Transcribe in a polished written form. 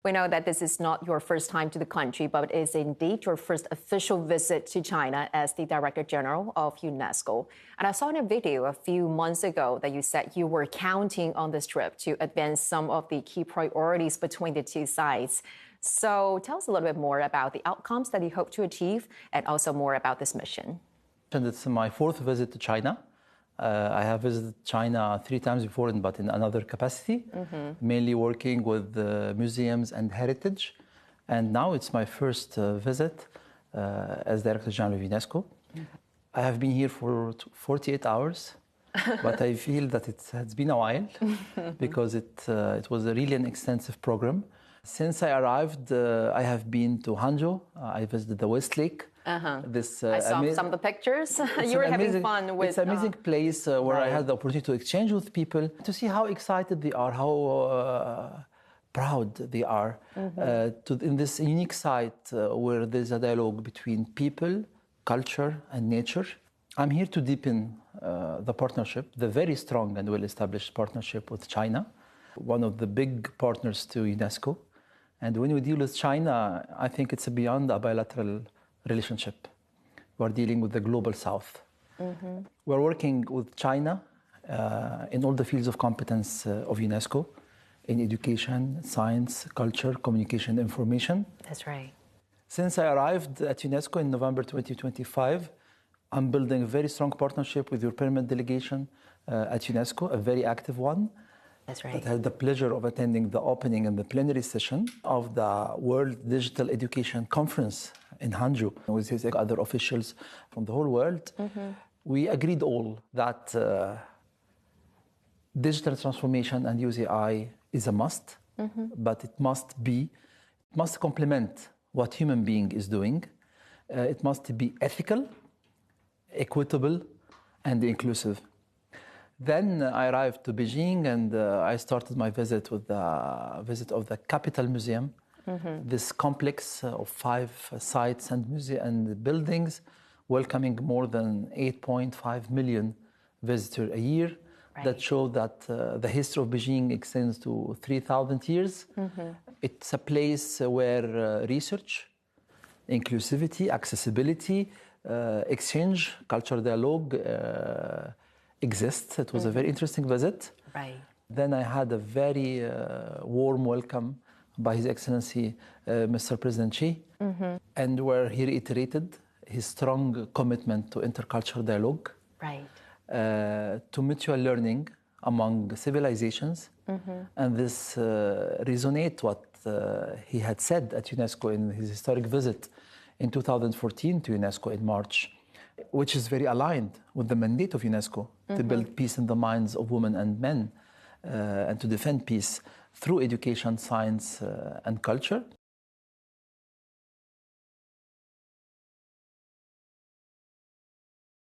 We know that this is not your first time to the country, but it is indeed your first official visit to China as the Director General of UNESCO. And I saw in a video a few months ago that you said you were counting on this trip to advance some of the key priorities between the two sides. So tell us a little bit more about the outcomes that you hope to achieve and also more about this mission. And it's my fourth visit to China. I have visited China 3 times before, but in another capacity, mainly working with museums and heritage. And now it's my first visit as Director General of UNESCO. I have been here for 48 hours, but I feel that it has been a while because it was really an extensive program. Since I arrived, I have been to Hangzhou. I visited the West Lake. I saw some of the pictures. You were having fun with... It's an amazing place where I had the opportunity to exchange with people, to see how excited they are, how proud they are in this unique site where there's a dialogue between people, culture, and nature. I'm here to deepen the partnership, the very strong and well-established partnership with China, one of the big partners to UNESCO. And when we deal with China, I think it's beyond a bilateral relationship. We're dealing with the global South. We're working with China in all the fields of competence of UNESCO, in education, science, culture, communication, information. That's right. Since I arrived at UNESCO in November 2025, I'm building a very strong partnership with your permanent delegation at UNESCO, a very active one. That's right. That had the pleasure of attending the opening and the plenary session of the World Digital Education Conference in Hangzhou with other officials from the whole world. We agreed all that digital transformation and use AI is a must, but it must complement what human being is doing. It must be ethical, equitable, and inclusive. Then I arrived to Beijing and I started my visit with the visit of the Capital Museum, this complex of 5 sites and buildings, welcoming more than 8.5 million visitors a year. Right. That show that the history of Beijing extends to 3,000 years. It's a place where research, inclusivity, accessibility, exchange, cultural dialogue, exists. It was a very interesting visit. Right. Then I had a very warm welcome by His Excellency Mr. President Xi, and where he reiterated his strong commitment to intercultural dialogue, Right. To mutual learning among civilizations, and this resonates what he had said at UNESCO in his historic visit in 2014 to UNESCO in March, which is very aligned with the mandate of UNESCO to build peace in the minds of women and men and to defend peace through education, science, and culture.